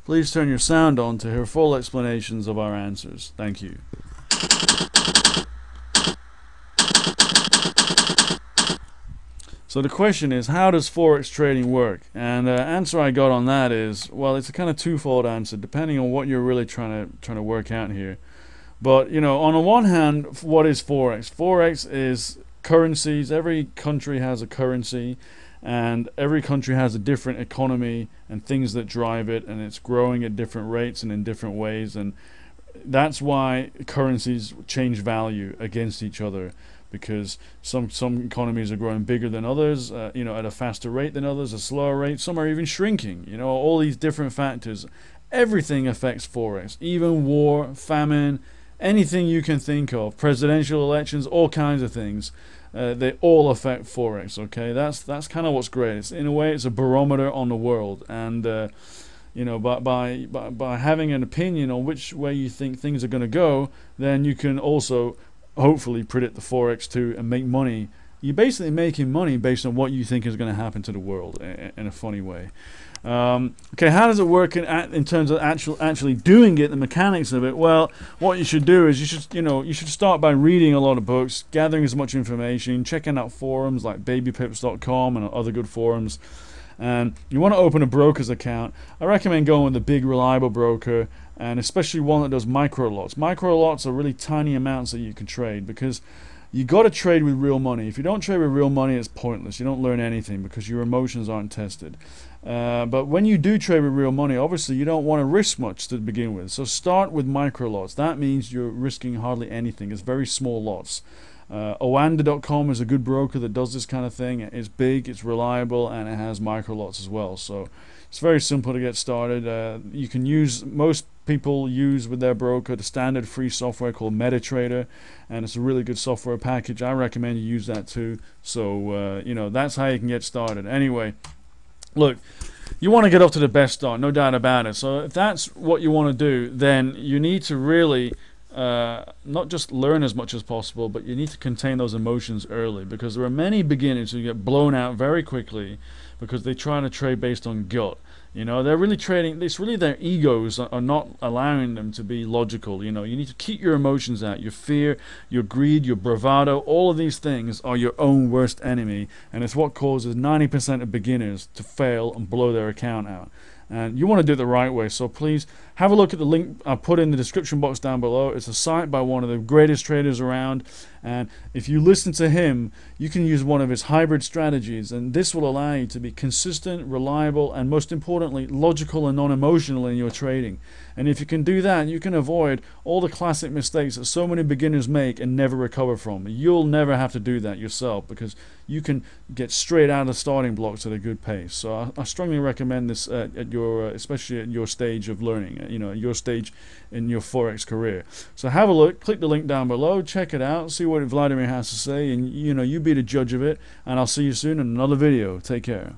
Please turn your sound on to hear full explanations of our answers. Thank you. So the question is, how does Forex trading work? And the answer I got on that is, well, it's a kind of twofold answer, depending on what you're really trying to work out here. But, you know, on the one hand, what is Forex? Forex is currencies. Every country has a currency, and every country has a different economy and things that drive it, and it's growing at different rates and in different ways, and that's why currencies change value against each other, because some economies are growing bigger than others, you know, at a faster rate than others, a slower rate. Some are even shrinking. You know, all these different factors. Everything affects Forex, even war, famine, anything you can think of, presidential elections, all kinds of things. They all affect Forex. Okay, that's kind of what's great. It's, in a way, it's a barometer on the world, and you know, by having an opinion on which way you think things are going to go, then you can also hopefully predict the Forex too and make money. You're basically making money based on what you think is going to happen to the world in a funny way. Okay, how does it work in terms of actually doing it, the mechanics of it? Well, what you should do is you should start by reading a lot of books, gathering as much information, checking out forums like babypips.com and other good forums. And you want to open a broker's account. I recommend going with a big reliable broker, and especially one that does micro lots. Micro lots are really tiny amounts that you can trade, because you got to trade with real money. If you don't trade with real money, it's pointless. You don't learn anything because your emotions aren't tested. But when you do trade with real money, obviously you don't want to risk much to begin with. So start with micro lots. That means you're risking hardly anything. It's very small lots. Oanda.com is a good broker that does this kind of thing. It's big, it's reliable, and it has micro lots as well. So it's very simple to get started. You can use, most people use with their broker, the standard free software called MetaTrader, and it's a really good software package. I recommend you use that too. So you know, that's how you can get started. Anyway, look, you want to get off to the best start, no doubt about it. So if that's what you want to do, then you need to really not just learn as much as possible, but you need to contain those emotions early, because there are many beginners who get blown out very quickly because they try to trade based on gut. You know, they're really trading, it's really their egos are not allowing them to be logical. You know, you need to keep your emotions out. Your fear, your greed, your bravado, all of these things are your own worst enemy, and it's what causes 90% of beginners to fail and blow their account out. And you want to do it the right way, so please have a look at the link I put in the description box down below. It's a site by one of the greatest traders around, and if you listen to him, you can use one of his hybrid strategies, and this will allow you to be consistent, reliable, and most importantly, logical and non-emotional in your trading. And if you can do that, you can avoid all the classic mistakes that so many beginners make and never recover from. You'll never have to do that yourself, because you can get straight out of the starting blocks at a good pace. So I strongly recommend this at your, especially at your stage of learning, you know, your stage in your Forex career. So have a look, click the link down below, check it out, see what Vladimir has to say, and you know, you be the judge of it. And I'll see you soon in another video. Take care.